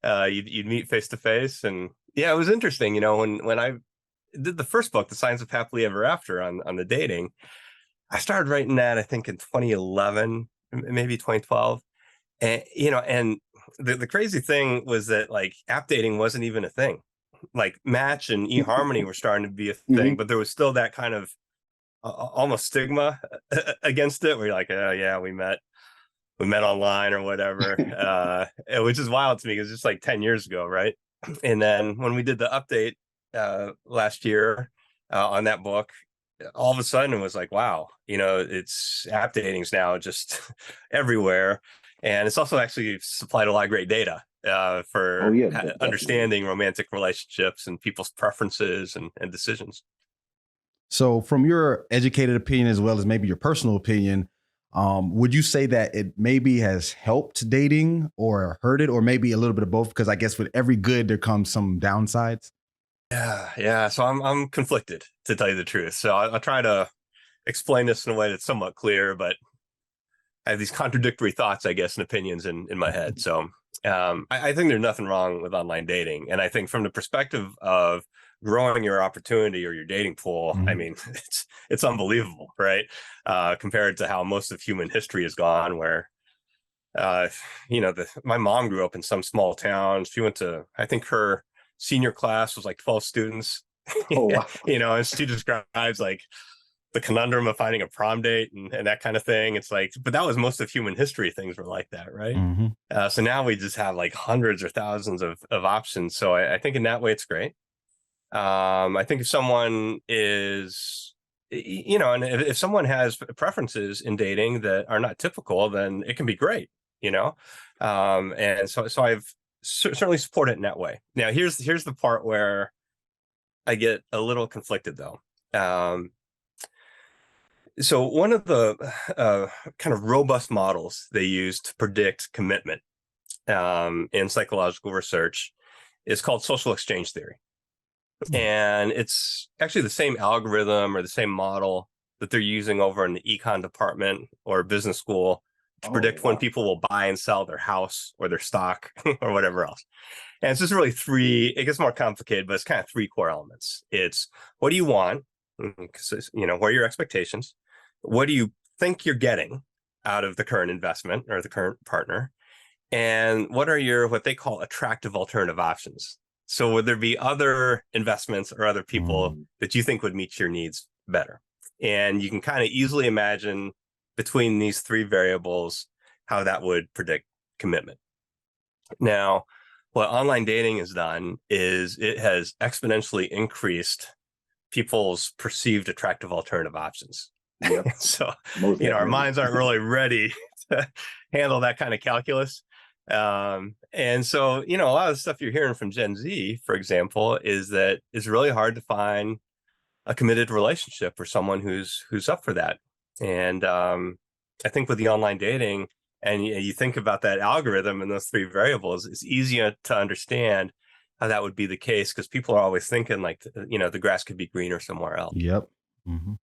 You'd meet face to face, and yeah, it was interesting. When I did the first book, The Science of Happily Ever After, on the dating, I started writing that I think in 2011, maybe 2012, and the crazy thing was that like app dating wasn't even a thing. Like Match and eHarmony were starting to be a thing, but there was still that kind of almost stigma against it, where you're like, oh yeah, we met online or whatever, which is wild to me because it's just like 10 years ago, right? And then when we did the update last year on that book, all of a sudden it was like, wow, it's app dating's now just everywhere. And it's also actually supplied a lot of great data Oh for yeah, definitely. understanding romantic relationships and people's preferences and decisions. So, from your educated opinion as well as maybe your personal opinion, would you say that it maybe has helped dating or hurt it, or maybe a little bit of both? Because I guess with every good, there comes some downsides. Yeah. So I'm conflicted, to tell you the truth. So I'll try to explain this in a way that's somewhat clear, but I have these contradictory thoughts, I guess, and opinions in my head. So I think there's nothing wrong with online dating. And I think from the perspective of growing your opportunity or your dating pool, I Mhm. mean, it's unbelievable, right? Compared to how most of human history has gone, where uh, my mom grew up in some small town. She went to, I think her senior class was like 12 students, Oh wow. and she describes like the conundrum of finding a prom date and that kind of thing. It's like, but that was most of human history. Things were like that, right? Mhm. So now we just have like hundreds or thousands of options. So I think in that way it's great. I think if someone is, and if someone has preferences in dating that are not typical, then it can be great, you know. And so I've certainly supported it in that way. Now here's the part where I get a little conflicted though. So one of the kind of robust models they use to predict commitment in psychological research is called social exchange theory. Mm. And it's actually the same algorithm or the same model that they're using over in the econ department or business school to Oh predict when wow. people will buy and sell their house or their stock or whatever else. And it's just really three, it gets more complicated, but it's kind of three core elements. It's what do you want? Because, what are your expectations? What do you think you're getting out of the current investment or the current partner? And what are your, what they call attractive alternative options? So would there be other investments or other people Mm. that you think would meet your needs better? And you can kind of easily imagine between these three variables how that would predict commitment. Now, what online dating has done is it has exponentially increased people's perceived attractive alternative options. Yep. So, Most our definitely. minds aren't really ready to handle that kind of calculus. And so, a lot of the stuff you're hearing from Gen Z, for example, is that it's really hard to find a committed relationship or someone who's up for that. And I think with the online dating, and you think about that algorithm and those three variables, it's easier to understand how that would be the case because people are always thinking like, the grass could be greener somewhere else. Yep. Mhm.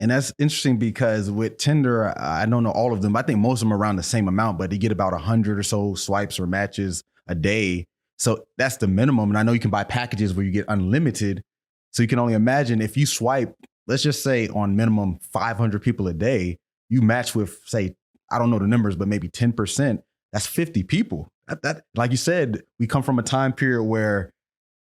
And that's interesting because with Tinder, I don't know all of them. I think most of them are around the same amount, but they get about 100 or so swipes or matches a day. So that's the minimum. And I know you can buy packages where you get unlimited. So you can only imagine if you swipe, let's just say on minimum 500 people a day, you match with, say, I don't know the numbers, but maybe 10%. That's 50 people. Like you said, we come from a time period where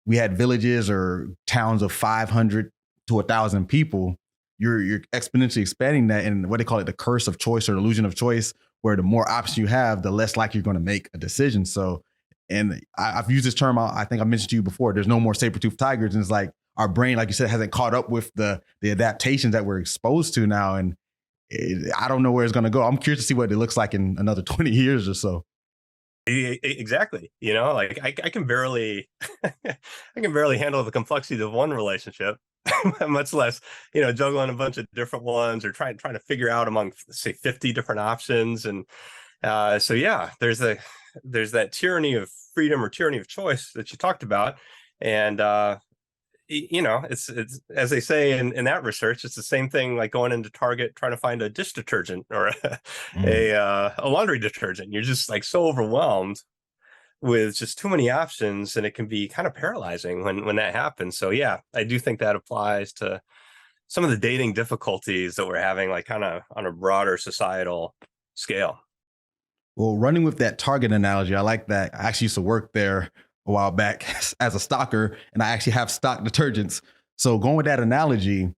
we had villages or towns of 500 to 1,000 people. You're exponentially expanding that, and what they call it, the curse of choice or illusion of choice, where the more options you have, the less likely you're going to make a decision. So, and I've used this term, I think I mentioned to you before, there's no more saber-toothed tigers. And it's like our brain, like you said, hasn't caught up with the adaptations that we're exposed to now. And I don't know where it's going to go. I'm curious to see what it looks like in another 20 years or so. Exactly. Like I can barely, I can barely handle the complexity of one relationship, much less, juggling a bunch of different ones or trying to figure out among, say, 50 different options. And so, yeah, there's that tyranny of freedom or tyranny of choice that you talked about. And, it's as they say in that research, it's the same thing like going into Target trying to find a dish detergent or Mm. a laundry detergent. You're just like so overwhelmed with just too many options, and it can be kind of paralyzing when that happens. So yeah, I do think that applies to some of the dating difficulties that we're having, like kind of on a broader societal scale. Well, running with that Target analogy, I like that. I actually used to work there a while back as a stocker, and I actually have stock detergents. So going with that analogy,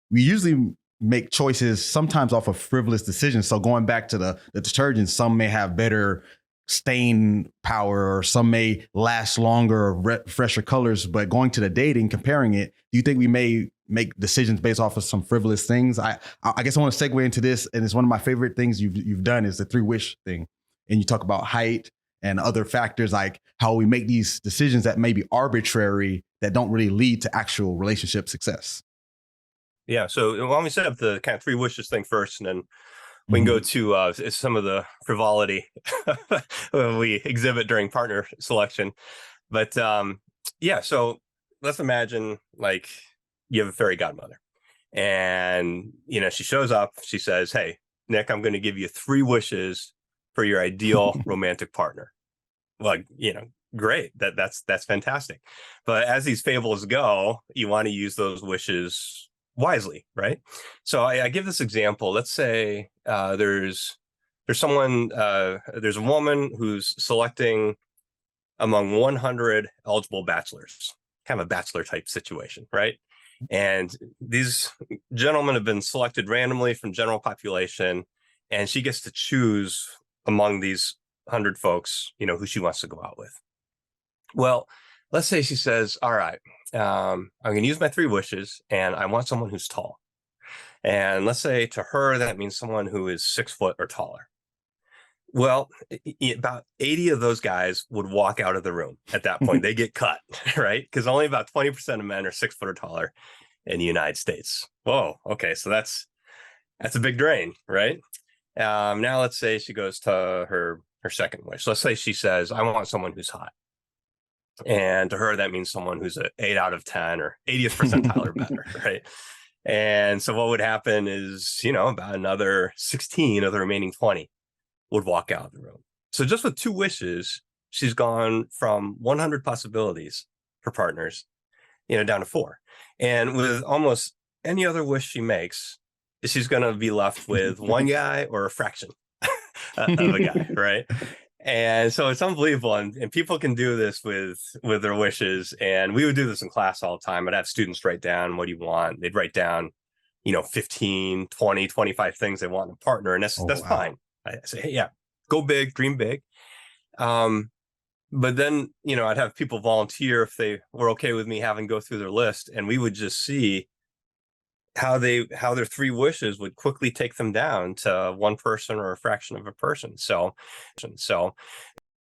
we usually make choices sometimes off of frivolous decisions. So going back to the detergents, some may have better stain power, or some may last longer, or fresher colors. But going to the dating, comparing it, do you think we may make decisions based off of some frivolous things? I guess I want to segue into this, and it's one of my favorite things you've done is the 3-wish thing, and you talk about height and other factors, like how we make these decisions that may be arbitrary, that don't really lead to actual relationship success. Yeah. So why don't we set up the kind of 3 wishes thing first, and then we can go to some of the frivolity we exhibit during partner selection. But yeah, so let's imagine like you have a fairy godmother, and she shows up. She says, "Hey, Nick, I'm going to give you 3 wishes for your ideal romantic partner." Well, great. That's fantastic. But as these fables go, you want to use those wishes wisely, right? So I give this example. Let's say there's a woman who's selecting among 100 eligible bachelors, kind of a bachelor type situation, right? And these gentlemen have been selected randomly from general population, and she gets to choose among these 100 folks, who she wants to go out with. Well, let's say she says, all right, I'm going to use my 3 wishes, and I want someone who's tall. And let's say to her, that means someone who is 6 foot or taller. Well, about 80 of those guys would walk out of the room at that point. They get cut, right? Because only about 20% of men are 6 foot or taller in the United States. Whoa. Okay. So that's a big drain, right? Now let's say she goes to her second wish. Let's say she says, I want someone who's hot. And to her, that means someone who's an 8 out of 10 or 80th percentile or better, right? And so what would happen is, about another 16 of the remaining 20 would walk out of the room. So just with 2 wishes, she's gone from 100 possibilities for partners, down to 4. And with almost any other wish she makes, she's going to be left with one guy or a fraction of a guy, right? And so it's unbelievable. And people can do this with their wishes. And we would do this in class all the time. I'd have students write down, what do you want? They'd write down, 15, 20, 25 things they want in a partner. And that's wow. fine. I say, hey, yeah, go big, dream big. But then, I'd have people volunteer if they were okay with me having go through their list. And we would just see how their 3 wishes would quickly take them down to one person or a fraction of a person. So